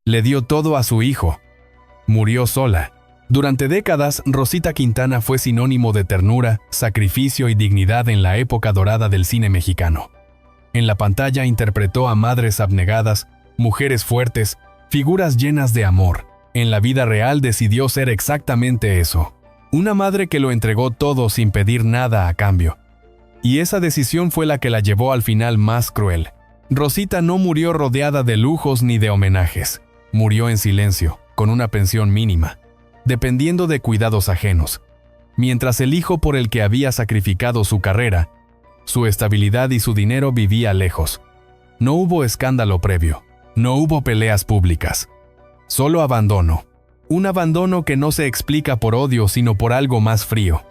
Le dio todo a su hijo. Murió sola. Durante décadas, Rosita Quintana fue sinónimo de ternura, sacrificio y dignidad en la época dorada del cine mexicano. En la pantalla interpretó a madres abnegadas, mujeres fuertes, figuras llenas de amor. En la vida real decidió ser exactamente eso. Una madre que lo entregó todo sin pedir nada a cambio. Y esa decisión fue la que la llevó al final más cruel. Rosita no murió rodeada de lujos ni de homenajes. Murió en silencio, con una pensión mínima, dependiendo de cuidados ajenos. Mientras el hijo por el que había sacrificado su carrera, su estabilidad y su dinero vivía lejos. No hubo escándalo previo. No hubo peleas públicas. Solo abandono. Un abandono que no se explica por odio, sino por algo más frío.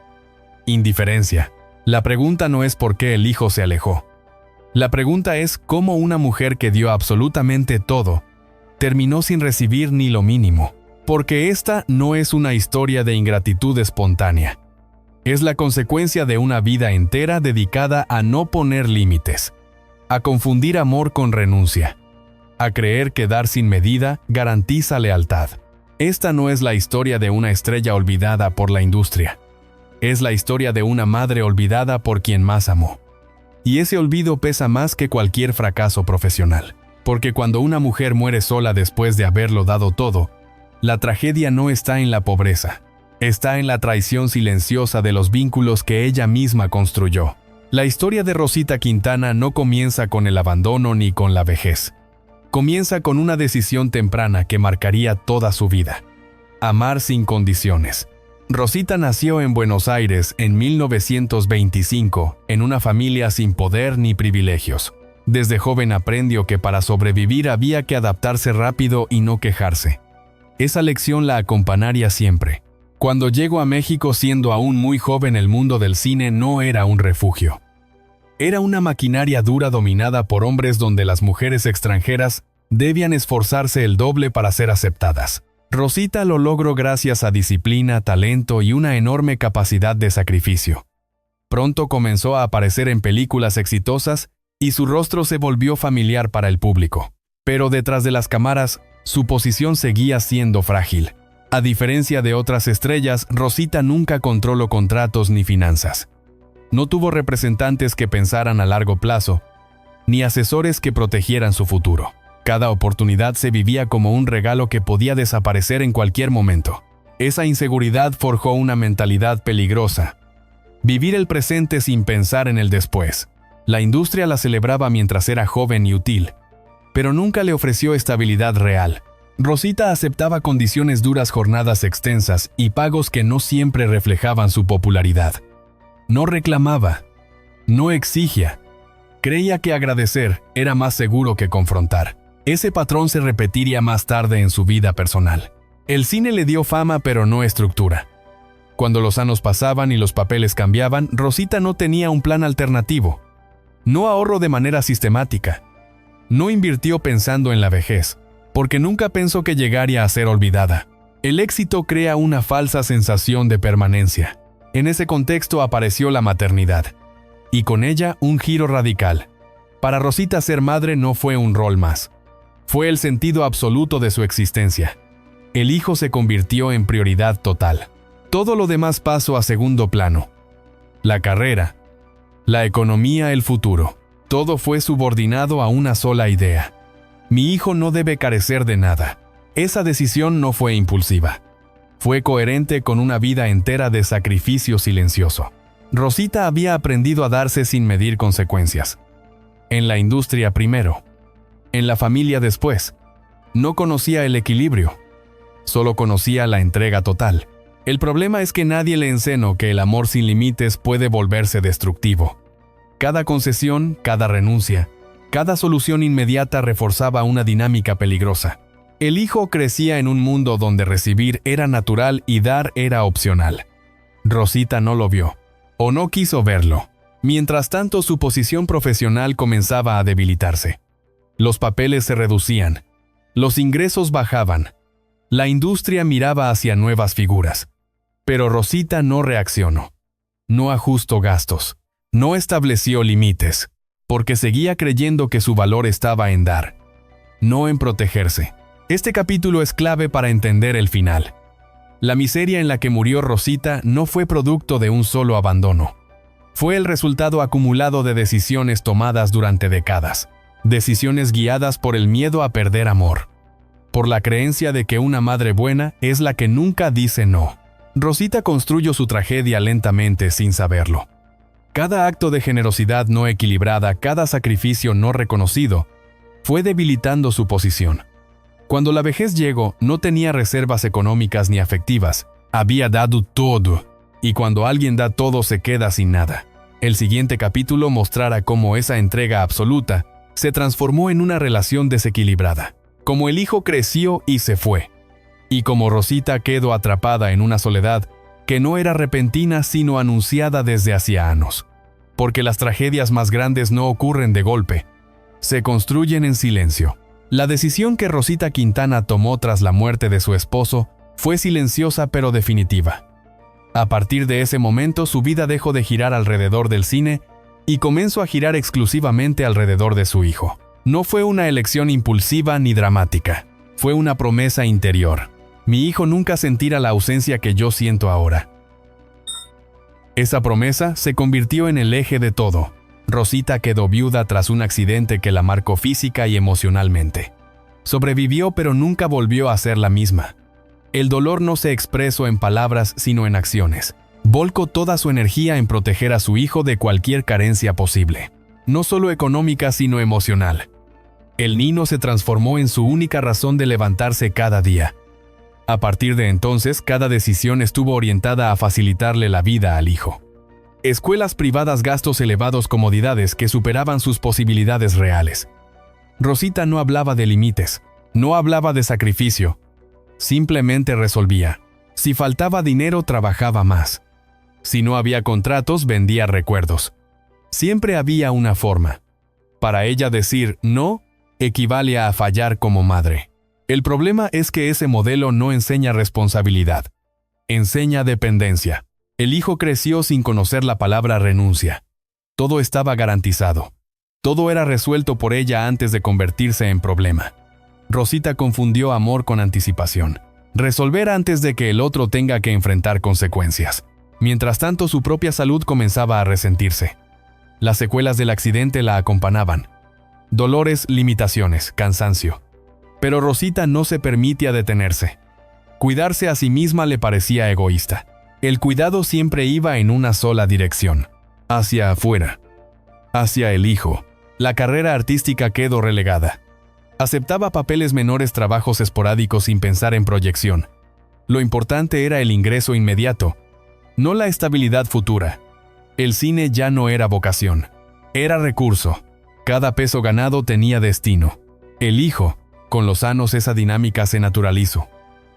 Indiferencia. La pregunta no es por qué el hijo se alejó. La pregunta es cómo una mujer que dio absolutamente todo, terminó sin recibir ni lo mínimo. Porque esta no es una historia de ingratitud espontánea. Es la consecuencia de una vida entera dedicada a no poner límites, a confundir amor con renuncia, a creer que dar sin medida garantiza lealtad. Esta no es la historia de una estrella olvidada por la industria. Es la historia de una madre olvidada por quien más amó. Y ese olvido pesa más que cualquier fracaso profesional. Porque cuando una mujer muere sola después de haberlo dado todo, la tragedia no está en la pobreza. Está en la traición silenciosa de los vínculos que ella misma construyó. La historia de Rosita Quintana no comienza con el abandono ni con la vejez. Comienza con una decisión temprana que marcaría toda su vida. Amar sin condiciones. Rosita nació en Buenos Aires en 1925, en una familia sin poder ni privilegios. Desde joven aprendió que para sobrevivir había que adaptarse rápido y no quejarse. Esa lección la acompañaría siempre. Cuando llegó a México siendo aún muy joven, el mundo del cine no era un refugio. Era una maquinaria dura dominada por hombres donde las mujeres extranjeras debían esforzarse el doble para ser aceptadas. Rosita lo logró gracias a disciplina, talento y una enorme capacidad de sacrificio. Pronto comenzó a aparecer en películas exitosas y su rostro se volvió familiar para el público. Pero detrás de las cámaras, su posición seguía siendo frágil. A diferencia de otras estrellas, Rosita nunca controló contratos ni finanzas. No tuvo representantes que pensaran a largo plazo, ni asesores que protegieran su futuro. Cada oportunidad se vivía como un regalo que podía desaparecer en cualquier momento. Esa inseguridad forjó una mentalidad peligrosa. Vivir el presente sin pensar en el después. La industria la celebraba mientras era joven y útil, pero nunca le ofreció estabilidad real. Rosita aceptaba condiciones duras, jornadas extensas y pagos que no siempre reflejaban su popularidad. No reclamaba, no exigía. Creía que agradecer era más seguro que confrontar. Ese patrón se repetiría más tarde en su vida personal. El cine le dio fama pero no estructura. Cuando los años pasaban y los papeles cambiaban, Rosita no tenía un plan alternativo. No ahorró de manera sistemática. No invirtió pensando en la vejez, porque nunca pensó que llegaría a ser olvidada. El éxito crea una falsa sensación de permanencia. En ese contexto apareció la maternidad, y con ella un giro radical. Para Rosita ser madre no fue un rol más. Fue el sentido absoluto de su existencia. El hijo se convirtió en prioridad total. Todo lo demás pasó a segundo plano. La carrera, la economía, el futuro. Todo fue subordinado a una sola idea. Mi hijo no debe carecer de nada. Esa decisión no fue impulsiva. Fue coherente con una vida entera de sacrificio silencioso. Rosita había aprendido a darse sin medir consecuencias. En la industria primero. En la familia después. No conocía el equilibrio. Solo conocía la entrega total. El problema es que nadie le enseñó que el amor sin límites puede volverse destructivo. Cada concesión, cada renuncia, cada solución inmediata reforzaba una dinámica peligrosa. El hijo crecía en un mundo donde recibir era natural y dar era opcional. Rosita no lo vio, o no quiso verlo. Mientras tanto, su posición profesional comenzaba a debilitarse. Los papeles se reducían, los ingresos bajaban, la industria miraba hacia nuevas figuras. Pero Rosita no reaccionó, no ajustó gastos, no estableció límites, porque seguía creyendo que su valor estaba en dar, no en protegerse. Este capítulo es clave para entender el final. La miseria en la que murió Rosita no fue producto de un solo abandono. Fue el resultado acumulado de decisiones tomadas durante décadas. Decisiones guiadas por el miedo a perder amor. Por la creencia de que una madre buena es la que nunca dice no. Rosita construyó su tragedia lentamente sin saberlo. Cada acto de generosidad no equilibrada, cada sacrificio no reconocido, fue debilitando su posición. Cuando la vejez llegó, no tenía reservas económicas ni afectivas. Había dado todo. Y cuando alguien da todo, se queda sin nada. El siguiente capítulo mostrará cómo esa entrega absoluta se transformó en una relación desequilibrada. Cómo el hijo creció y se fue. Y cómo Rosita quedó atrapada en una soledad que no era repentina sino anunciada desde hacía años. Porque las tragedias más grandes no ocurren de golpe. Se construyen en silencio. La decisión que Rosita Quintana tomó tras la muerte de su esposo fue silenciosa pero definitiva. A partir de ese momento su vida dejó de girar alrededor del cine y comenzó a girar exclusivamente alrededor de su hijo. No fue una elección impulsiva ni dramática, fue una promesa interior. Mi hijo nunca sentirá la ausencia que yo siento ahora. Esa promesa se convirtió en el eje de todo. Rosita quedó viuda tras un accidente que la marcó física y emocionalmente. Sobrevivió pero nunca volvió a ser la misma. El dolor no se expresó en palabras sino en acciones. Volcó toda su energía en proteger a su hijo de cualquier carencia posible. No solo económica sino emocional. El niño se transformó en su única razón de levantarse cada día. A partir de entonces, cada decisión estuvo orientada a facilitarle la vida al hijo. Escuelas privadas, gastos elevados, comodidades que superaban sus posibilidades reales. Rosita no hablaba de límites, no hablaba de sacrificio. Simplemente resolvía. Si faltaba dinero, trabajaba más. Si no había contratos, vendía recuerdos. Siempre había una forma. Para ella decir no equivale a fallar como madre. El problema es que ese modelo no enseña responsabilidad. Enseña dependencia. El hijo creció sin conocer la palabra renuncia. Todo estaba garantizado. Todo era resuelto por ella antes de convertirse en problema. Rosita confundió amor con anticipación. Resolver antes de que el otro tenga que enfrentar consecuencias. Mientras tanto, su propia salud comenzaba a resentirse. Las secuelas del accidente la acompañaban. Dolores, limitaciones, cansancio. Pero Rosita no se permitía detenerse. Cuidarse a sí misma le parecía egoísta. El cuidado siempre iba en una sola dirección, hacia afuera, hacia el hijo. La carrera artística quedó relegada. Aceptaba papeles menores, trabajos esporádicos sin pensar en proyección. Lo importante era el ingreso inmediato, no la estabilidad futura. El cine ya no era vocación, era recurso. Cada peso ganado tenía destino. El hijo, con los años esa dinámica se naturalizó.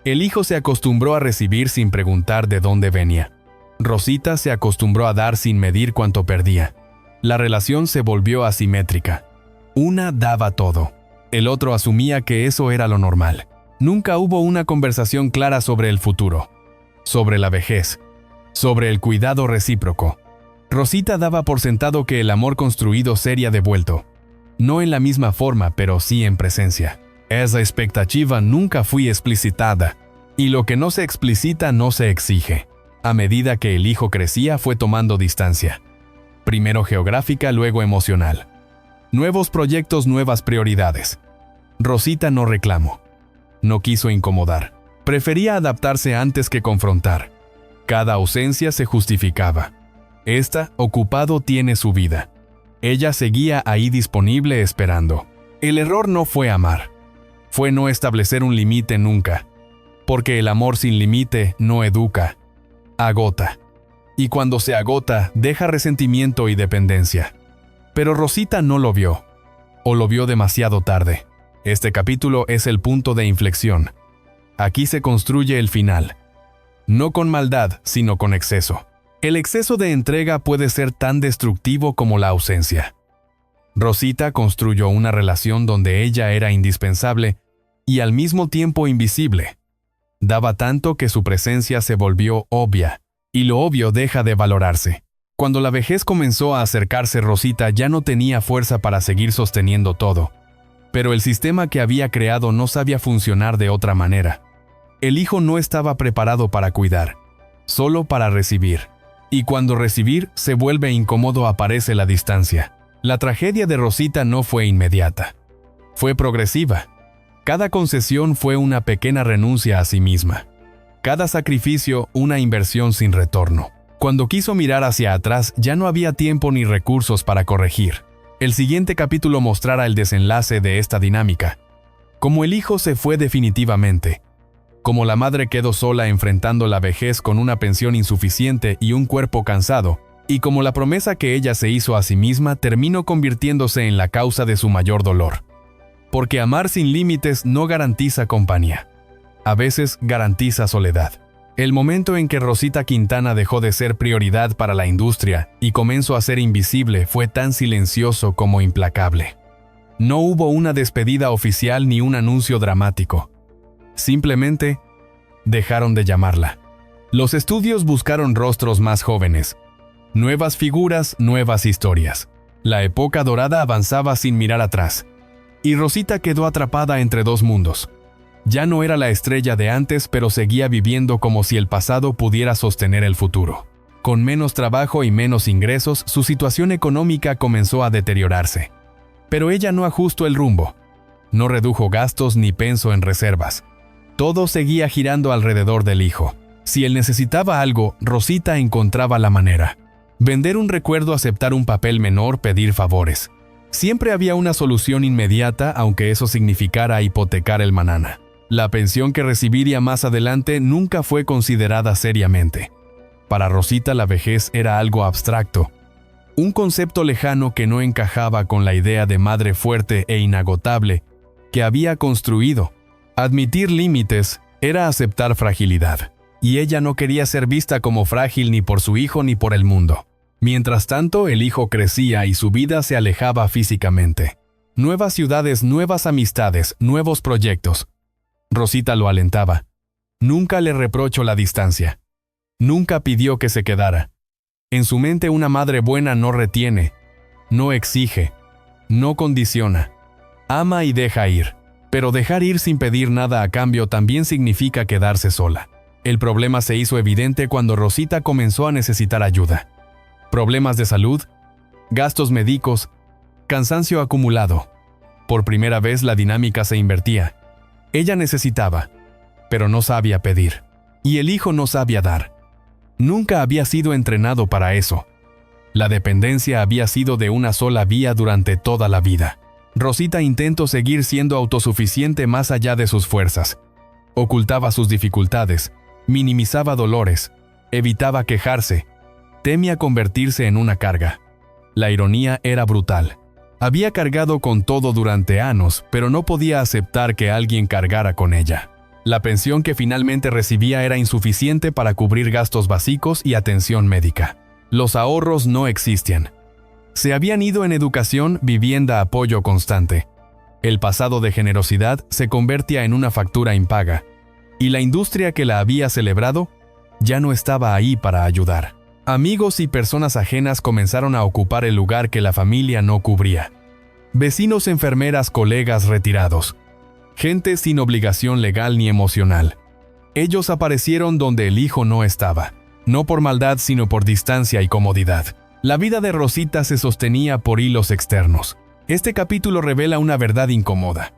El hijo se acostumbró a recibir sin preguntar de dónde venía. Rosita se acostumbró a dar sin medir cuánto perdía. La relación se volvió asimétrica. Una daba todo. El otro asumía que eso era lo normal. Nunca hubo una conversación clara sobre el futuro, sobre la vejez, sobre el cuidado recíproco. Rosita daba por sentado que el amor construido sería devuelto. No en la misma forma, pero sí en presencia. Esa expectativa nunca fue explicitada, y lo que no se explicita no se exige. A medida que el hijo crecía fue tomando distancia. Primero geográfica, luego emocional. Nuevos proyectos, nuevas prioridades. Rosita no reclamó. No quiso incomodar. Prefería adaptarse antes que confrontar. Cada ausencia se justificaba. Esta, ocupado, tiene su vida. Ella seguía ahí disponible esperando. El error no fue amar. Fue no establecer un límite nunca. Porque el amor sin límite no educa. Agota. Y cuando se agota, deja resentimiento y dependencia. Pero Rosita no lo vio. O lo vio demasiado tarde. Este capítulo es el punto de inflexión. Aquí se construye el final. No con maldad, sino con exceso. El exceso de entrega puede ser tan destructivo como la ausencia. Rosita construyó una relación donde ella era indispensable y al mismo tiempo invisible. Daba tanto que su presencia se volvió obvia, y lo obvio deja de valorarse. Cuando la vejez comenzó a acercarse, Rosita ya no tenía fuerza para seguir sosteniendo todo. Pero el sistema que había creado no sabía funcionar de otra manera. El hijo no estaba preparado para cuidar, solo para recibir. Y cuando recibir se vuelve incómodo, aparece la distancia. La tragedia de Rosita no fue inmediata. Fue progresiva. Cada concesión fue una pequeña renuncia a sí misma. Cada sacrificio, una inversión sin retorno. Cuando quiso mirar hacia atrás, ya no había tiempo ni recursos para corregir. El siguiente capítulo mostrará el desenlace de esta dinámica. Como el hijo se fue definitivamente. Como la madre quedó sola enfrentando la vejez con una pensión insuficiente y un cuerpo cansado. Y como la promesa que ella se hizo a sí misma terminó convirtiéndose en la causa de su mayor dolor. Porque amar sin límites no garantiza compañía. A veces garantiza soledad. El momento en que Rosita Quintana dejó de ser prioridad para la industria y comenzó a ser invisible fue tan silencioso como implacable. No hubo una despedida oficial ni un anuncio dramático. Simplemente dejaron de llamarla. Los estudios buscaron rostros más jóvenes. Nuevas figuras, nuevas historias. La época dorada avanzaba sin mirar atrás. Y Rosita quedó atrapada entre dos mundos. Ya no era la estrella de antes, pero seguía viviendo como si el pasado pudiera sostener el futuro. Con menos trabajo y menos ingresos, su situación económica comenzó a deteriorarse. Pero ella no ajustó el rumbo. No redujo gastos ni pensó en reservas. Todo seguía girando alrededor del hijo. Si él necesitaba algo, Rosita encontraba la manera. Vender un recuerdo, aceptar un papel menor, pedir favores. Siempre había una solución inmediata, aunque eso significara hipotecar el manana. La pensión que recibiría más adelante nunca fue considerada seriamente. Para Rosita la vejez era algo abstracto, un concepto lejano que no encajaba con la idea de madre fuerte e inagotable que había construido. Admitir límites era aceptar fragilidad, y ella no quería ser vista como frágil ni por su hijo ni por el mundo. Mientras tanto, el hijo crecía y su vida se alejaba físicamente. Nuevas ciudades, nuevas amistades, nuevos proyectos. Rosita lo alentaba. Nunca le reprochó la distancia. Nunca pidió que se quedara. En su mente una madre buena no retiene, no exige, no condiciona. Ama y deja ir. Pero dejar ir sin pedir nada a cambio también significa quedarse sola. El problema se hizo evidente cuando Rosita comenzó a necesitar ayuda. Problemas de salud, gastos médicos, cansancio acumulado. Por primera vez la dinámica se invertía. Ella necesitaba, pero no sabía pedir. Y el hijo no sabía dar. Nunca había sido entrenado para eso. La dependencia había sido de una sola vía durante toda la vida. Rosita intentó seguir siendo autosuficiente más allá de sus fuerzas. Ocultaba sus dificultades, minimizaba dolores, evitaba quejarse, temía convertirse en una carga. La ironía era brutal. Había cargado con todo durante años, pero no podía aceptar que alguien cargara con ella. La pensión que finalmente recibía era insuficiente para cubrir gastos básicos y atención médica. Los ahorros no existían. Se habían ido en educación, vivienda, apoyo constante. El pasado de generosidad se convertía en una factura impaga, y la industria que la había celebrado ya no estaba ahí para ayudar. Amigos y personas ajenas comenzaron a ocupar el lugar que la familia no cubría. Vecinos, enfermeras, colegas retirados. Gente sin obligación legal ni emocional. Ellos aparecieron donde el hijo no estaba. No por maldad, sino por distancia y comodidad. La vida de Rosita se sostenía por hilos externos. Este capítulo revela una verdad incómoda.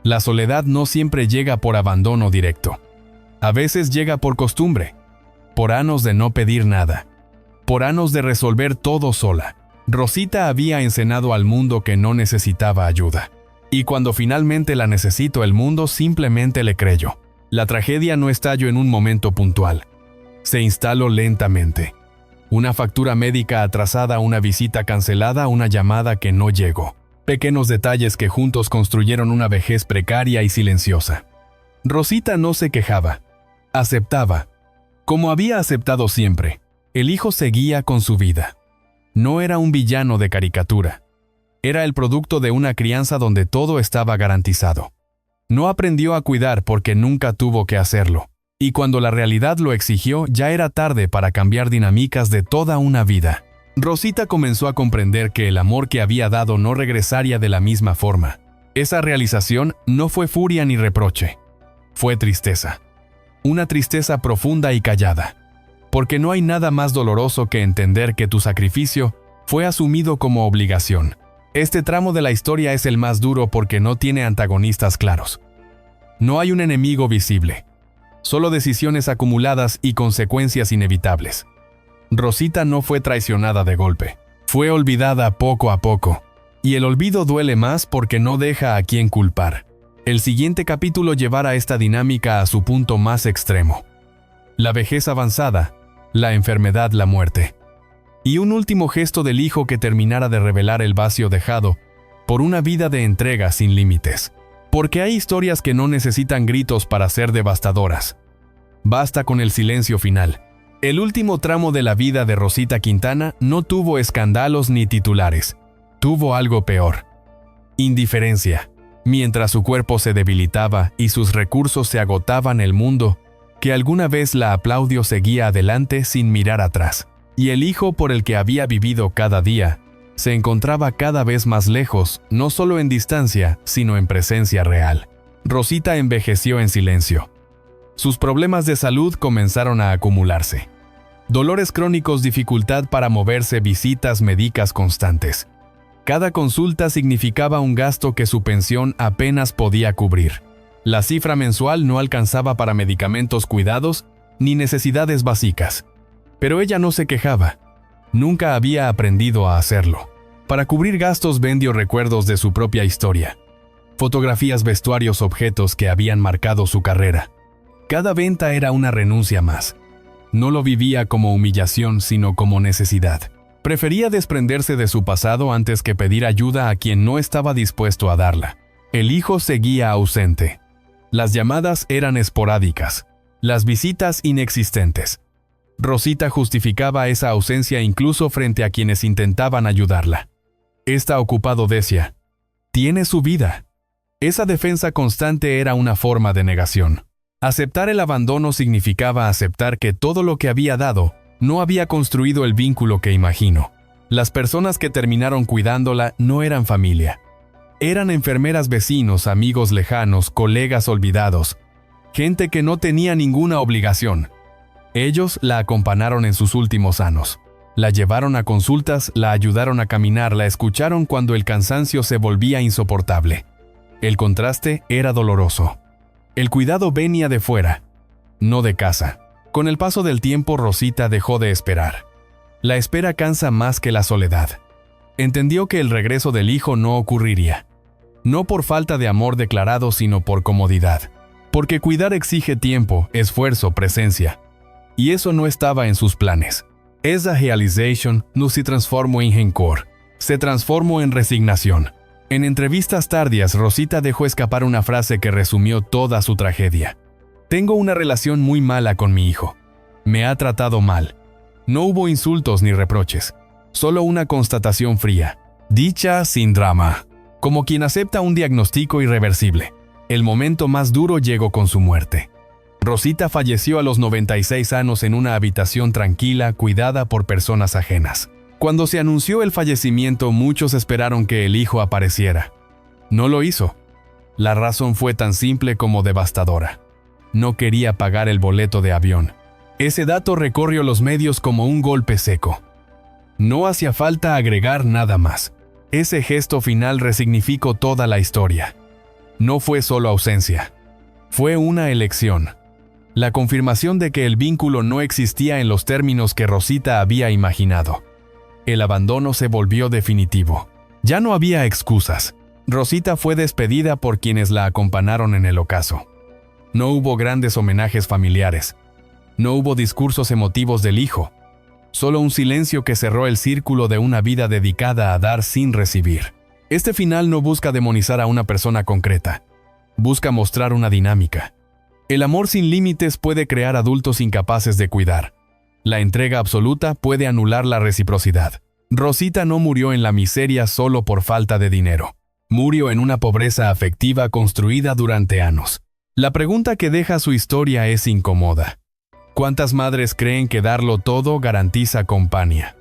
La soledad no siempre llega por abandono directo. A veces llega por costumbre. Por años de no pedir nada. Por años de resolver todo sola. Rosita había enseñado al mundo que no necesitaba ayuda. Y cuando finalmente la necesitó, el mundo simplemente le creyó. La tragedia no estalló en un momento puntual. Se instaló lentamente. Una factura médica atrasada, una visita cancelada, una llamada que no llegó. Pequeños detalles que juntos construyeron una vejez precaria y silenciosa. Rosita no se quejaba. Aceptaba. Como había aceptado siempre. El hijo seguía con su vida. No era un villano de caricatura. Era el producto de una crianza donde todo estaba garantizado. No aprendió a cuidar porque nunca tuvo que hacerlo. Y cuando la realidad lo exigió, ya era tarde para cambiar dinámicas de toda una vida. Rosita comenzó a comprender que el amor que había dado no regresaría de la misma forma. Esa realización no fue furia ni reproche, fue tristeza. Una tristeza profunda y callada. Porque no hay nada más doloroso que entender que tu sacrificio fue asumido como obligación. Este tramo de la historia es el más duro porque no tiene antagonistas claros. No hay un enemigo visible, solo decisiones acumuladas y consecuencias inevitables. Rosita no fue traicionada de golpe, fue olvidada poco a poco. Y el olvido duele más porque no deja a quien culpar. El siguiente capítulo llevará esta dinámica a su punto más extremo. La vejez avanzada, la enfermedad, la muerte. Y un último gesto del hijo que terminara de revelar el vacío dejado por una vida de entrega sin límites. Porque hay historias que no necesitan gritos para ser devastadoras. Basta con el silencio final. El último tramo de la vida de Rosita Quintana no tuvo escándalos ni titulares. Tuvo algo peor. Indiferencia. Mientras su cuerpo se debilitaba y sus recursos se agotaban, el mundo, que alguna vez la aplaudió, seguía adelante sin mirar atrás. Y el hijo por el que había vivido cada día, se encontraba cada vez más lejos, no solo en distancia, sino en presencia real. Rosita envejeció en silencio. Sus problemas de salud comenzaron a acumularse. Dolores crónicos, dificultad para moverse, visitas médicas constantes. Cada consulta significaba un gasto que su pensión apenas podía cubrir. La cifra mensual no alcanzaba para medicamentos, cuidados, ni necesidades básicas. Pero ella no se quejaba. Nunca había aprendido a hacerlo. Para cubrir gastos vendió recuerdos de su propia historia. Fotografías, vestuarios, objetos que habían marcado su carrera. Cada venta era una renuncia más. No lo vivía como humillación, sino como necesidad. Prefería desprenderse de su pasado antes que pedir ayuda a quien no estaba dispuesto a darla. El hijo seguía ausente. Las llamadas eran esporádicas. Las visitas inexistentes. Rosita justificaba esa ausencia incluso frente a quienes intentaban ayudarla. Está ocupado, decía. Tiene su vida. Esa defensa constante era una forma de negación. Aceptar el abandono significaba aceptar que todo lo que había dado no había construido el vínculo que imaginó. Las personas que terminaron cuidándola no eran familia. Eran enfermeras, vecinos, amigos lejanos, colegas olvidados. Gente que no tenía ninguna obligación. Ellos la acompañaron en sus últimos años. La llevaron a consultas, la ayudaron a caminar, la escucharon cuando el cansancio se volvía insoportable. El contraste era doloroso. El cuidado venía de fuera, no de casa. Con el paso del tiempo, Rosita dejó de esperar. La espera cansa más que la soledad. Entendió que el regreso del hijo no ocurriría. No por falta de amor declarado, sino por comodidad. Porque cuidar exige tiempo, esfuerzo, presencia. Y eso no estaba en sus planes. Esa realización no se transformó en rencor, se transformó en resignación. En entrevistas tardías, Rosita dejó escapar una frase que resumió toda su tragedia. Tengo una relación muy mala con mi hijo. Me ha tratado mal. No hubo insultos ni reproches, solo una constatación fría, dicha sin drama, como quien acepta un diagnóstico irreversible. El momento más duro llegó con su muerte. Rosita falleció a los 96 años en una habitación tranquila, cuidada por personas ajenas. Cuando se anunció el fallecimiento, muchos esperaron que el hijo apareciera. No lo hizo. La razón fue tan simple como devastadora. No quería pagar el boleto de avión. Ese dato recorrió los medios como un golpe seco. No hacía falta agregar nada más. Ese gesto final resignificó toda la historia. No fue solo ausencia. Fue una elección. La confirmación de que el vínculo no existía en los términos que Rosita había imaginado. El abandono se volvió definitivo. Ya no había excusas. Rosita fue despedida por quienes la acompañaron en el ocaso. No hubo grandes homenajes familiares. No hubo discursos emotivos del hijo. Solo un silencio que cerró el círculo de una vida dedicada a dar sin recibir. Este final no busca demonizar a una persona concreta. Busca mostrar una dinámica. El amor sin límites puede crear adultos incapaces de cuidar. La entrega absoluta puede anular la reciprocidad. Rosita no murió en la miseria solo por falta de dinero. Murió en una pobreza afectiva construida durante años. La pregunta que deja su historia es incómoda. ¿Cuántas madres creen que darlo todo garantiza compañía?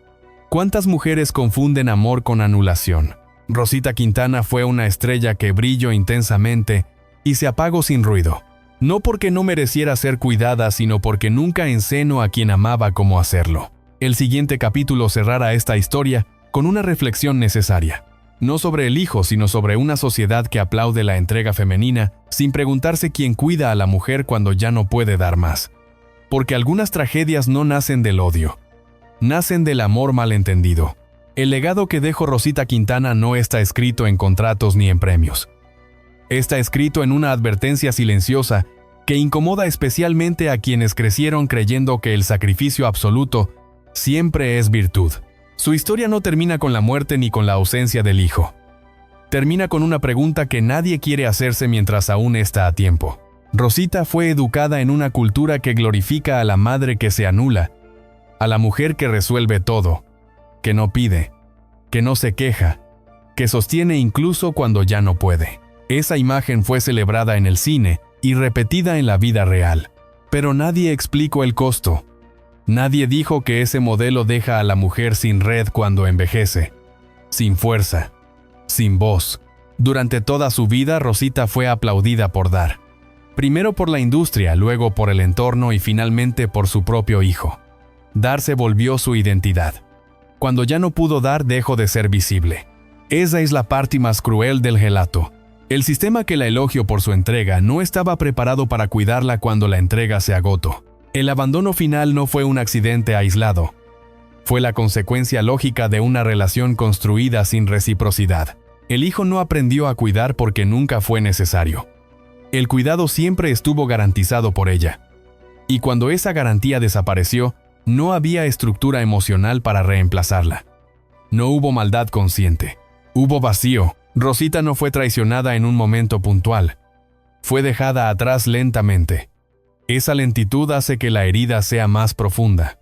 ¿Cuántas mujeres confunden amor con anulación? Rosita Quintana fue una estrella que brilló intensamente y se apagó sin ruido. No porque no mereciera ser cuidada, sino porque nunca enseñó a quien amaba cómo hacerlo. El siguiente capítulo cerrará esta historia con una reflexión necesaria. No sobre el hijo, sino sobre una sociedad que aplaude la entrega femenina sin preguntarse quién cuida a la mujer cuando ya no puede dar más. Porque algunas tragedias no nacen del odio, nacen del amor malentendido. El legado que dejó Rosita Quintana no está escrito en contratos ni en premios. Está escrito en una advertencia silenciosa que incomoda especialmente a quienes crecieron creyendo que el sacrificio absoluto siempre es virtud. Su historia no termina con la muerte ni con la ausencia del hijo. Termina con una pregunta que nadie quiere hacerse mientras aún está a tiempo. Rosita fue educada en una cultura que glorifica a la madre que se anula, a la mujer que resuelve todo, que no pide, que no se queja, que sostiene incluso cuando ya no puede. Esa imagen fue celebrada en el cine y repetida en la vida real. Pero nadie explicó el costo. Nadie dijo que ese modelo deja a la mujer sin red cuando envejece, sin fuerza, sin voz. Durante toda su vida, Rosita fue aplaudida por dar. Primero por la industria, luego por el entorno y finalmente por su propio hijo. Dar se volvió su identidad. Cuando ya no pudo dar, dejó de ser visible. Esa es la parte más cruel del relato. El sistema que la elogió por su entrega no estaba preparado para cuidarla cuando la entrega se agotó. El abandono final no fue un accidente aislado. Fue la consecuencia lógica de una relación construida sin reciprocidad. El hijo no aprendió a cuidar porque nunca fue necesario. El cuidado siempre estuvo garantizado por ella. Y cuando esa garantía desapareció, no había estructura emocional para reemplazarla. No hubo maldad consciente. Hubo vacío. Rosita no fue traicionada en un momento puntual. Fue dejada atrás lentamente. Esa lentitud hace que la herida sea más profunda.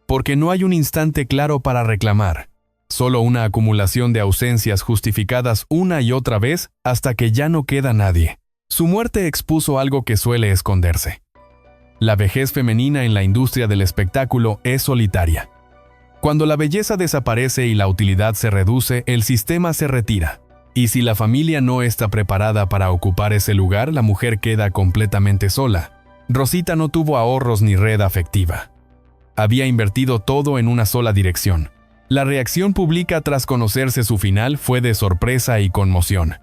Porque no hay un instante claro para reclamar. Solo una acumulación de ausencias justificadas una y otra vez hasta que ya no queda nadie. Su muerte expuso algo que suele esconderse. La vejez femenina en la industria del espectáculo es solitaria. Cuando la belleza desaparece y la utilidad se reduce, el sistema se retira. Y si la familia no está preparada para ocupar ese lugar, la mujer queda completamente sola. Rosita no tuvo ahorros ni red afectiva. Había invertido todo en una sola dirección. La reacción pública tras conocerse su final fue de sorpresa y conmoción.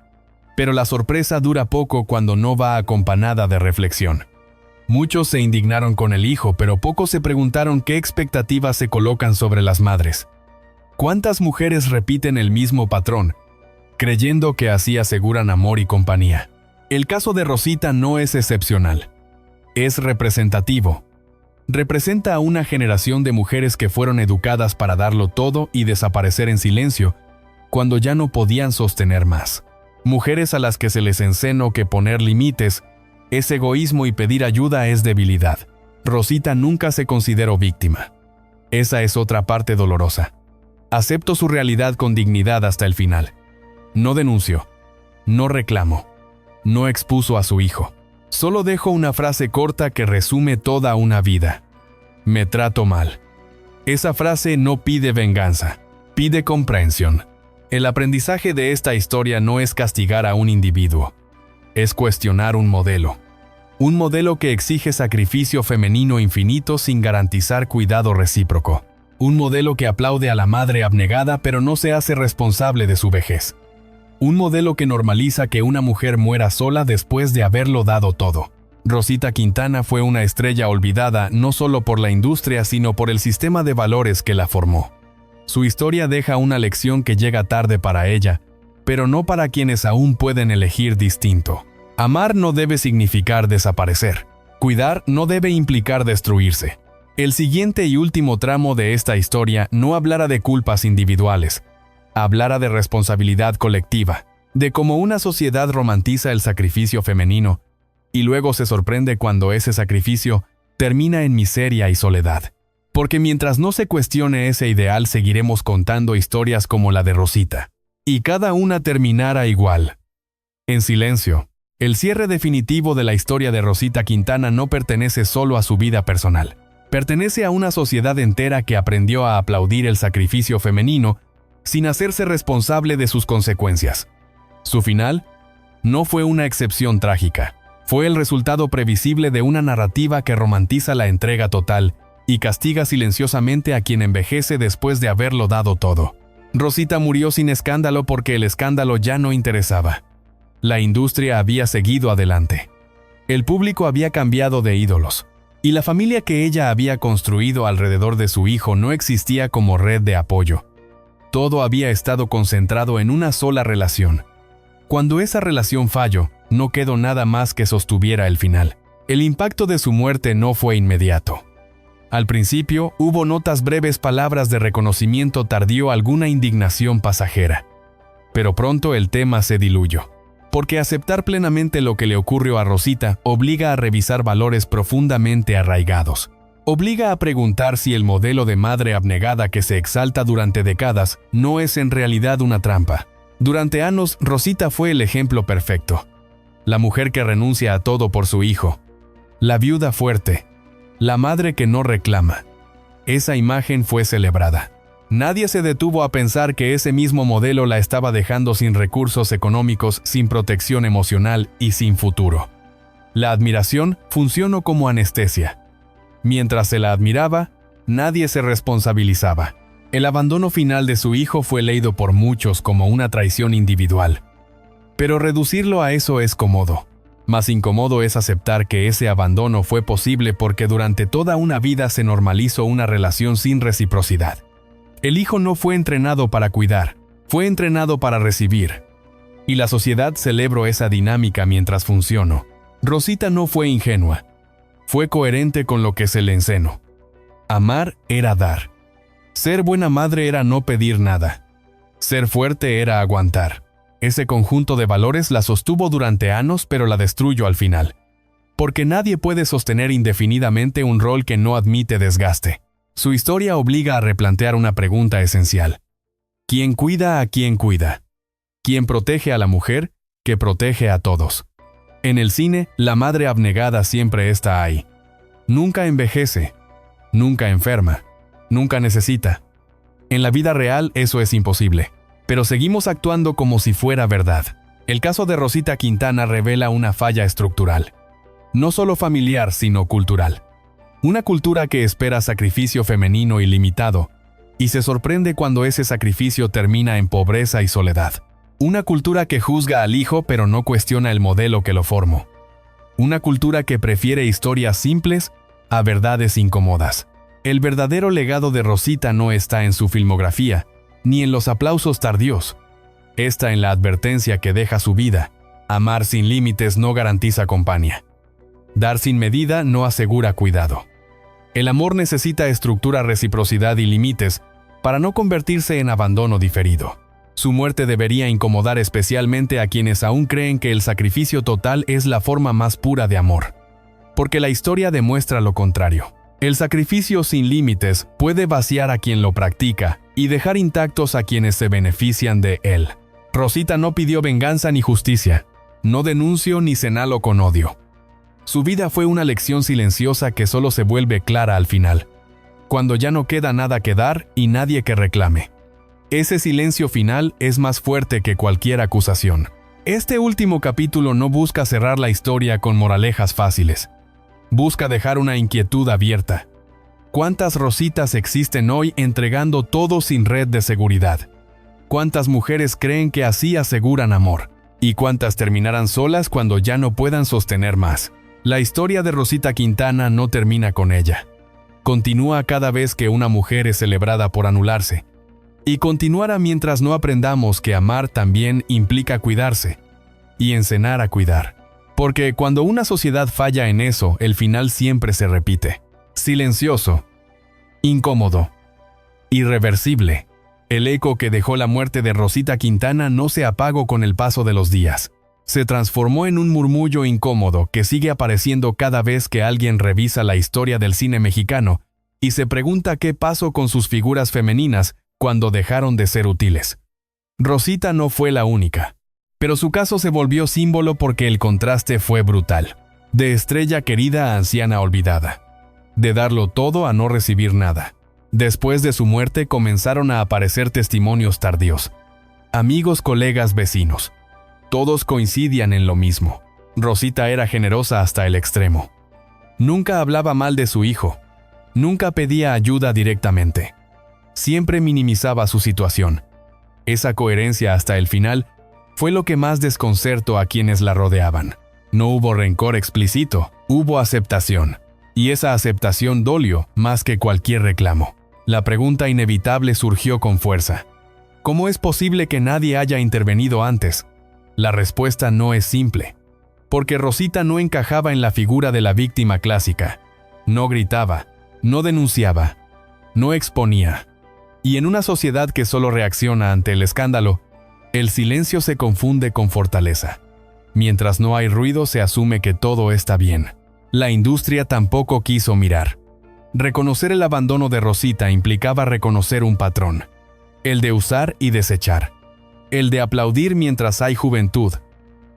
Pero la sorpresa dura poco cuando no va acompañada de reflexión. Muchos se indignaron con el hijo, pero pocos se preguntaron qué expectativas se colocan sobre las madres. ¿Cuántas mujeres repiten el mismo patrón, creyendo que así aseguran amor y compañía? El caso de Rosita no es excepcional. Es representativo. Representa a una generación de mujeres que fueron educadas para darlo todo y desaparecer en silencio, cuando ya no podían sostener más. Mujeres a las que se les enseñó que poner límites es egoísmo y pedir ayuda es debilidad. Rosita nunca se consideró víctima. Esa es otra parte dolorosa. Aceptó su realidad con dignidad hasta el final. No denunció, no reclamó, no expuso a su hijo. Solo dejó una frase corta que resume toda una vida. Me trato mal. Esa frase no pide venganza, pide comprensión. El aprendizaje de esta historia no es castigar a un individuo, es cuestionar un modelo. Un modelo que exige sacrificio femenino infinito sin garantizar cuidado recíproco. Un modelo que aplaude a la madre abnegada pero no se hace responsable de su vejez. Un modelo que normaliza que una mujer muera sola después de haberlo dado todo. Rosita Quintana fue una estrella olvidada no solo por la industria sino por el sistema de valores que la formó. Su historia deja una lección que llega tarde para ella, pero no para quienes aún pueden elegir distinto. Amar no debe significar desaparecer. Cuidar no debe implicar destruirse. El siguiente y último tramo de esta historia no hablará de culpas individuales, hablará de responsabilidad colectiva, de cómo una sociedad romantiza el sacrificio femenino y luego se sorprende cuando ese sacrificio termina en miseria y soledad. Porque mientras no se cuestione ese ideal, seguiremos contando historias como la de Rosita. Y cada una terminará igual. En silencio. El cierre definitivo de la historia de Rosita Quintana no pertenece solo a su vida personal. Pertenece a una sociedad entera que aprendió a aplaudir el sacrificio femenino sin hacerse responsable de sus consecuencias. Su final no fue una excepción trágica, fue el resultado previsible de una narrativa que romantiza la entrega total y castiga silenciosamente a quien envejece después de haberlo dado todo. Rosita murió sin escándalo porque el escándalo ya no interesaba. La industria había seguido adelante. El público había cambiado de ídolos, y la familia que ella había construido alrededor de su hijo no existía como red de apoyo. Todo había estado concentrado en una sola relación. Cuando esa relación falló, no quedó nada más que sostuviera el final. El impacto de su muerte no fue inmediato. Al principio, hubo notas breves, palabras de reconocimiento tardío, alguna indignación pasajera. Pero pronto el tema se diluyó. Porque aceptar plenamente lo que le ocurrió a Rosita obliga a revisar valores profundamente arraigados. Obliga a preguntar si el modelo de madre abnegada que se exalta durante décadas no es en realidad una trampa. Durante años, Rosita fue el ejemplo perfecto. La mujer que renuncia a todo por su hijo. La viuda fuerte. La madre que no reclama. Esa imagen fue celebrada. Nadie se detuvo a pensar que ese mismo modelo la estaba dejando sin recursos económicos, sin protección emocional y sin futuro. La admiración funcionó como anestesia. Mientras se la admiraba, nadie se responsabilizaba. El abandono final de su hijo fue leído por muchos como una traición individual. Pero reducirlo a eso es cómodo. Más incómodo es aceptar que ese abandono fue posible porque durante toda una vida se normalizó una relación sin reciprocidad. El hijo no fue entrenado para cuidar, fue entrenado para recibir. Y la sociedad celebró esa dinámica mientras funcionó. Rosita no fue ingenua. Fue coherente con lo que se le enseñó. Amar era dar. Ser buena madre era no pedir nada. Ser fuerte era aguantar. Ese conjunto de valores la sostuvo durante años, pero la destruyó al final. Porque nadie puede sostener indefinidamente un rol que no admite desgaste. Su historia obliga a replantear una pregunta esencial. ¿Quién cuida a quién cuida? ¿Quién protege a la mujer que protege a todos? En el cine, la madre abnegada siempre está ahí. Nunca envejece, nunca enferma, nunca necesita. En la vida real eso es imposible, pero seguimos actuando como si fuera verdad. El caso de Rosita Quintana revela una falla estructural. No solo familiar, sino cultural. Una cultura que espera sacrificio femenino ilimitado, y se sorprende cuando ese sacrificio termina en pobreza y soledad. Una cultura que juzga al hijo pero no cuestiona el modelo que lo formó. Una cultura que prefiere historias simples a verdades incómodas. El verdadero legado de Rosita no está en su filmografía, ni en los aplausos tardíos. Está en la advertencia que deja su vida. Amar sin límites no garantiza compañía. Dar sin medida no asegura cuidado. El amor necesita estructura, reciprocidad y límites para no convertirse en abandono diferido. Su muerte debería incomodar especialmente a quienes aún creen que el sacrificio total es la forma más pura de amor. Porque la historia demuestra lo contrario. El sacrificio sin límites puede vaciar a quien lo practica y dejar intactos a quienes se benefician de él. Rosita no pidió venganza ni justicia. No denunció ni señaló con odio. Su vida fue una lección silenciosa que solo se vuelve clara al final, cuando ya no queda nada que dar y nadie que reclame. Ese silencio final es más fuerte que cualquier acusación. Este último capítulo no busca cerrar la historia con moralejas fáciles. Busca dejar una inquietud abierta. ¿Cuántas Rositas existen hoy entregando todo sin red de seguridad? ¿Cuántas mujeres creen que así aseguran amor? ¿Y cuántas terminarán solas cuando ya no puedan sostener más? La historia de Rosita Quintana no termina con ella. Continúa cada vez que una mujer es celebrada por anularse. Y continuará mientras no aprendamos que amar también implica cuidarse y enseñar a cuidar. Porque cuando una sociedad falla en eso, el final siempre se repite. Silencioso, incómodo, irreversible. El eco que dejó la muerte de Rosita Quintana no se apagó con el paso de los días. Se transformó en un murmullo incómodo que sigue apareciendo cada vez que alguien revisa la historia del cine mexicano y se pregunta qué pasó con sus figuras femeninas cuando dejaron de ser útiles. Rosita no fue la única, pero su caso se volvió símbolo porque el contraste fue brutal. De estrella querida a anciana olvidada. De darlo todo a no recibir nada. Después de su muerte comenzaron a aparecer testimonios tardíos. Amigos, colegas, vecinos. Todos coincidían en lo mismo. Rosita era generosa hasta el extremo. Nunca hablaba mal de su hijo. Nunca pedía ayuda directamente. Siempre minimizaba su situación. Esa coherencia hasta el final fue lo que más desconcertó a quienes la rodeaban. No hubo rencor explícito, hubo aceptación. Y esa aceptación dolió más que cualquier reclamo. La pregunta inevitable surgió con fuerza. ¿Cómo es posible que nadie haya intervenido antes? La respuesta no es simple. Porque Rosita no encajaba en la figura de la víctima clásica. No gritaba, no denunciaba, no exponía. Y en una sociedad que solo reacciona ante el escándalo, el silencio se confunde con fortaleza. Mientras no hay ruido, se asume que todo está bien. La industria tampoco quiso mirar. Reconocer el abandono de Rosita implicaba reconocer un patrón. El de usar y desechar. El de aplaudir mientras hay juventud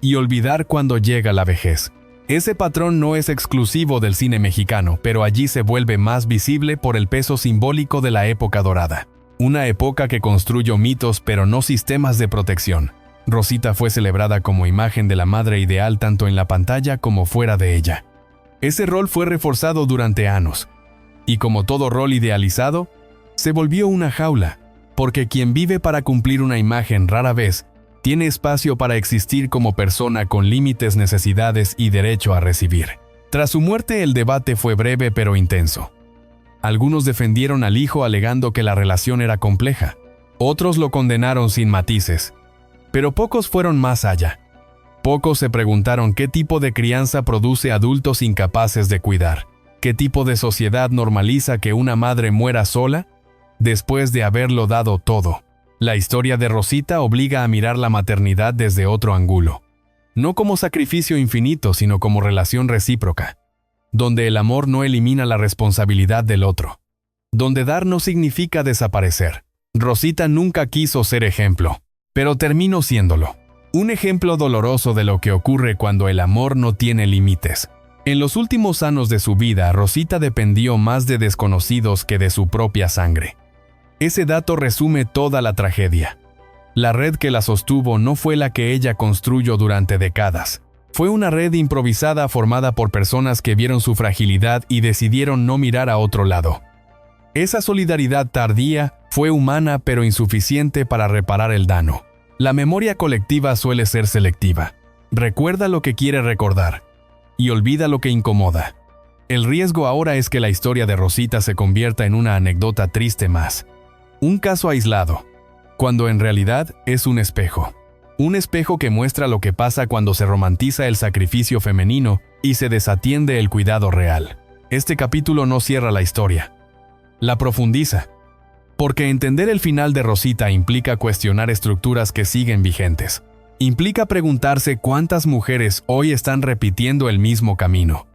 y olvidar cuando llega la vejez. Ese patrón no es exclusivo del cine mexicano, pero allí se vuelve más visible por el peso simbólico de la época dorada. Una época que construyó mitos pero no sistemas de protección. Rosita fue celebrada como imagen de la madre ideal tanto en la pantalla como fuera de ella. Ese rol fue reforzado durante años. Y como todo rol idealizado, se volvió una jaula, porque quien vive para cumplir una imagen rara vez tiene espacio para existir como persona con límites, necesidades y derecho a recibir. Tras su muerte, el debate fue breve pero intenso. Algunos defendieron al hijo alegando que la relación era compleja. Otros lo condenaron sin matices. Pero pocos fueron más allá. Pocos se preguntaron qué tipo de crianza produce adultos incapaces de cuidar. ¿Qué tipo de sociedad normaliza que una madre muera sola después de haberlo dado todo? La historia de Rosita obliga a mirar la maternidad desde otro ángulo. No como sacrificio infinito, sino como relación recíproca, donde el amor no elimina la responsabilidad del otro, donde dar no significa desaparecer. Rosita nunca quiso ser ejemplo, pero terminó siéndolo. Un ejemplo doloroso de lo que ocurre cuando el amor no tiene límites. En los últimos años de su vida, Rosita dependió más de desconocidos que de su propia sangre. Ese dato resume toda la tragedia. La red que la sostuvo no fue la que ella construyó durante décadas. Fue una red improvisada formada por personas que vieron su fragilidad y decidieron no mirar a otro lado. Esa solidaridad tardía fue humana pero insuficiente para reparar el daño. La memoria colectiva suele ser selectiva. Recuerda lo que quiere recordar y olvida lo que incomoda. El riesgo ahora es que la historia de Rosita se convierta en una anécdota triste más. Un caso aislado, cuando en realidad es un espejo. Un espejo que muestra lo que pasa cuando se romantiza el sacrificio femenino y se desatiende el cuidado real. Este capítulo no cierra la historia. La profundiza. Porque entender el final de Rosita implica cuestionar estructuras que siguen vigentes. Implica preguntarse cuántas mujeres hoy están repitiendo el mismo camino.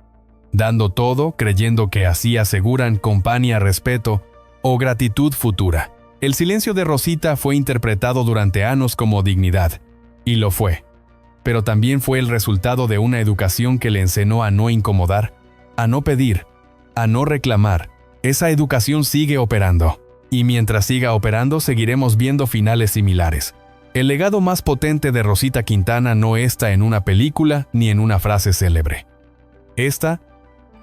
Dando todo, creyendo que así aseguran compañía, respeto o gratitud futura. El silencio de Rosita fue interpretado durante años como dignidad, y lo fue. Pero también fue el resultado de una educación que le enseñó a no incomodar, a no pedir, a no reclamar. Esa educación sigue operando, y mientras siga operando seguiremos viendo finales similares. El legado más potente de Rosita Quintana no está en una película ni en una frase célebre. Está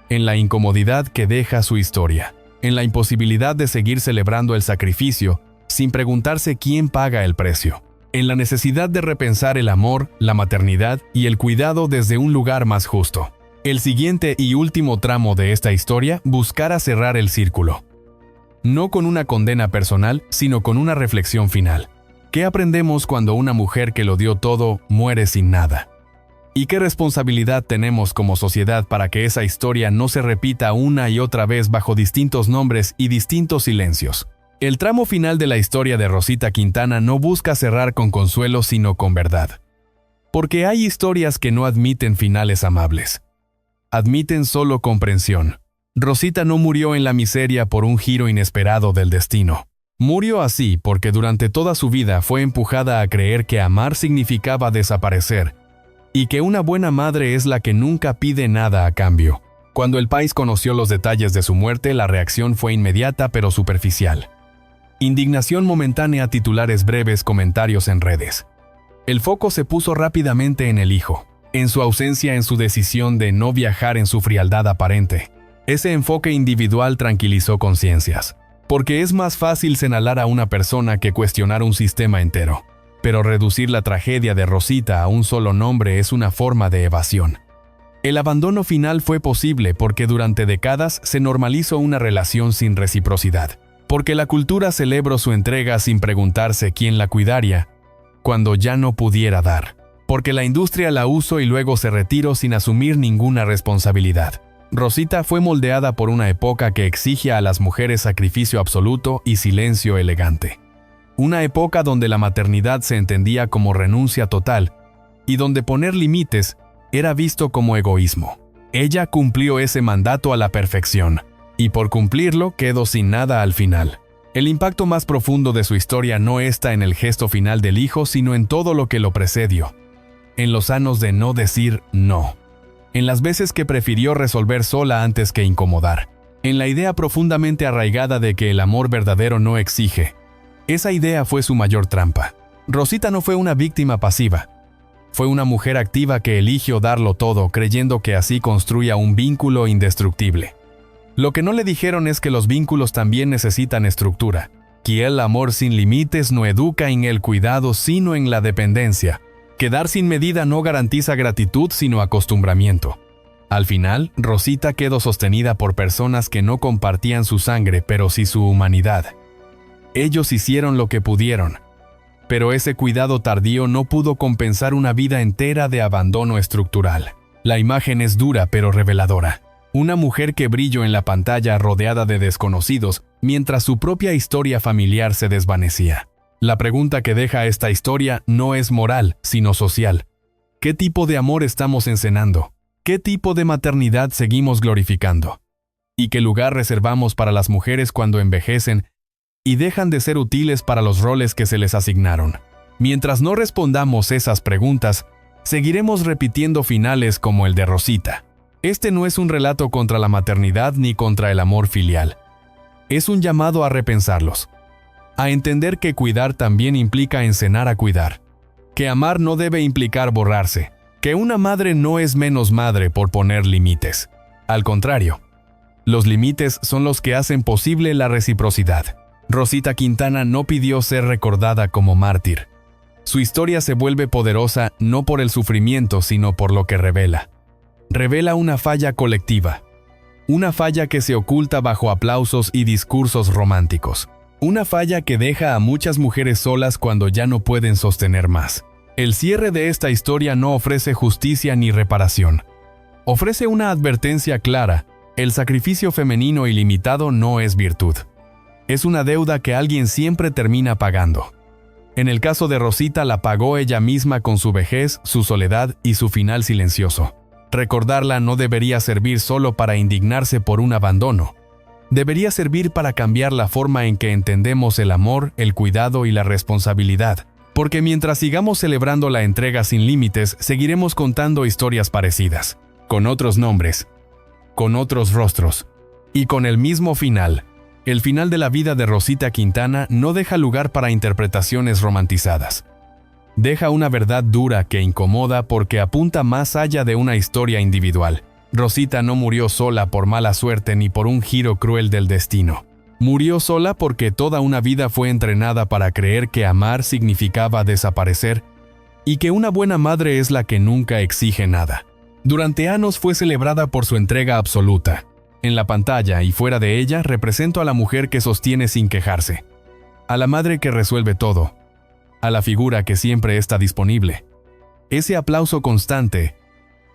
en la incomodidad que deja su historia. En la imposibilidad de seguir celebrando el sacrificio sin preguntarse quién paga el precio. En la necesidad de repensar el amor, la maternidad y el cuidado desde un lugar más justo. El siguiente y último tramo de esta historia buscará cerrar el círculo. No con una condena personal, sino con una reflexión final. ¿Qué aprendemos cuando una mujer que lo dio todo muere sin nada? ¿Y qué responsabilidad tenemos como sociedad para que esa historia no se repita una y otra vez bajo distintos nombres y distintos silencios? El tramo final de la historia de Rosita Quintana no busca cerrar con consuelo sino con verdad. Porque hay historias que no admiten finales amables. Admiten solo comprensión. Rosita no murió en la miseria por un giro inesperado del destino. Murió así porque durante toda su vida fue empujada a creer que amar significaba desaparecer, y que una buena madre es la que nunca pide nada a cambio. Cuando el país conoció los detalles de su muerte, la reacción fue inmediata pero superficial. Indignación momentánea, titulares breves, comentarios en redes. El foco se puso rápidamente en el hijo, en su ausencia, en su decisión de no viajar, en su frialdad aparente. Ese enfoque individual tranquilizó conciencias, porque es más fácil señalar a una persona que cuestionar un sistema entero. Pero reducir la tragedia de Rosita a un solo nombre es una forma de evasión. El abandono final fue posible porque durante décadas se normalizó una relación sin reciprocidad, porque la cultura celebró su entrega sin preguntarse quién la cuidaría cuando ya no pudiera dar, porque la industria la usó y luego se retiró sin asumir ninguna responsabilidad. Rosita fue moldeada por una época que exige a las mujeres sacrificio absoluto y silencio elegante. Una época donde la maternidad se entendía como renuncia total y donde poner límites era visto como egoísmo. Ella cumplió ese mandato a la perfección, y por cumplirlo quedó sin nada al final. El impacto más profundo de su historia no está en el gesto final del hijo, sino en todo lo que lo precedió. En los años de no decir no. En las veces que prefirió resolver sola antes que incomodar. En la idea profundamente arraigada de que el amor verdadero no exige. Esa idea fue su mayor trampa. Rosita no fue una víctima pasiva. Fue una mujer activa que eligió darlo todo, creyendo que así construía un vínculo indestructible. Lo que no le dijeron es que los vínculos también necesitan estructura, que el amor sin límites no educa en el cuidado sino en la dependencia, que dar sin medida no garantiza gratitud sino acostumbramiento. Al final, Rosita quedó sostenida por personas que no compartían su sangre pero sí su humanidad. Ellos hicieron lo que pudieron, pero ese cuidado tardío no pudo compensar una vida entera de abandono estructural. La imagen es dura pero reveladora. Una mujer que brilló en la pantalla rodeada de desconocidos, mientras su propia historia familiar se desvanecía. La pregunta que deja esta historia no es moral, sino social. ¿Qué tipo de amor estamos encenando? ¿Qué tipo de maternidad seguimos glorificando? ¿Y qué lugar reservamos para las mujeres cuando envejecen y dejan de ser útiles para los roles que se les asignaron? Mientras no respondamos esas preguntas, seguiremos repitiendo finales como el de Rosita. Este no es un relato contra la maternidad ni contra el amor filial. Es un llamado a repensarlos. A entender que cuidar también implica enseñar a cuidar. Que amar no debe implicar borrarse. Que una madre no es menos madre por poner límites. Al contrario, los límites son los que hacen posible la reciprocidad. Rosita Quintana no pidió ser recordada como mártir. Su historia se vuelve poderosa no por el sufrimiento, sino por lo que revela. Revela una falla colectiva. Una falla que se oculta bajo aplausos y discursos románticos. Una falla que deja a muchas mujeres solas cuando ya no pueden sostener más. El cierre de esta historia no ofrece justicia ni reparación. Ofrece una advertencia clara: el sacrificio femenino ilimitado no es virtud. Es una deuda que alguien siempre termina pagando. En el caso de Rosita la pagó ella misma con su vejez, su soledad y su final silencioso. Recordarla no debería servir solo para indignarse por un abandono. Debería servir para cambiar la forma en que entendemos el amor, el cuidado y la responsabilidad. Porque mientras sigamos celebrando la entrega sin límites, seguiremos contando historias parecidas, con otros nombres, con otros rostros, y con el mismo final. El final de la vida de Rosita Quintana no deja lugar para interpretaciones romantizadas. Deja una verdad dura que incomoda porque apunta más allá de una historia individual. Rosita no murió sola por mala suerte ni por un giro cruel del destino. Murió sola porque toda una vida fue entrenada para creer que amar significaba desaparecer y que una buena madre es la que nunca exige nada. Durante años fue celebrada por su entrega absoluta. En la pantalla y fuera de ella represento a la mujer que sostiene sin quejarse, a la madre que resuelve todo, a la figura que siempre está disponible. Ese aplauso constante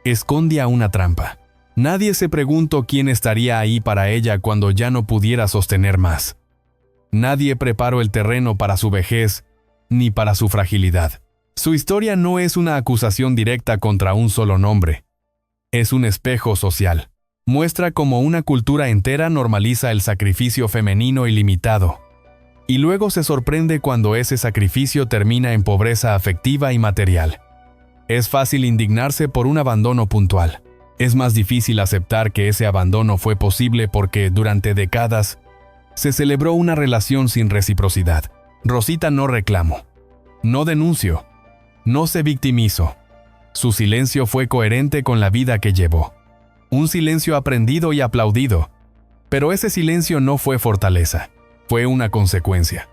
esconde a una trampa. Nadie se preguntó quién estaría ahí para ella cuando ya no pudiera sostener más. Nadie preparó el terreno para su vejez ni para su fragilidad. Su historia no es una acusación directa contra un solo nombre. Es un espejo social. Muestra cómo una cultura entera normaliza el sacrificio femenino ilimitado. Y luego se sorprende cuando ese sacrificio termina en pobreza afectiva y material. Es fácil indignarse por un abandono puntual. Es más difícil aceptar que ese abandono fue posible porque durante décadas se celebró una relación sin reciprocidad. Rosita no reclamó, no denunció, no se victimizó. Su silencio fue coherente con la vida que llevó. Un silencio aprendido y aplaudido. Pero ese silencio no fue fortaleza, fue una consecuencia.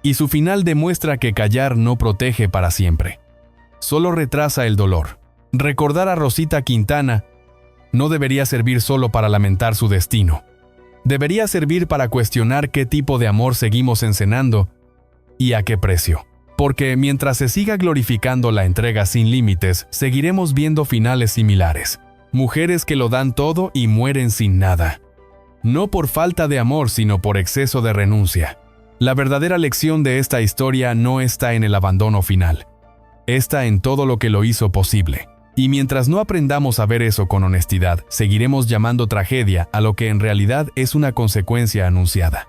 Y su final demuestra que callar no protege para siempre. Solo retrasa el dolor. Recordar a Rosita Quintana no debería servir solo para lamentar su destino. Debería servir para cuestionar qué tipo de amor seguimos encenando y a qué precio. Porque mientras se siga glorificando la entrega sin límites, seguiremos viendo finales similares. Mujeres que lo dan todo y mueren sin nada. No por falta de amor, sino por exceso de renuncia. La verdadera lección de esta historia no está en el abandono final. Está en todo lo que lo hizo posible. Y mientras no aprendamos a ver eso con honestidad, seguiremos llamando tragedia a lo que en realidad es una consecuencia anunciada.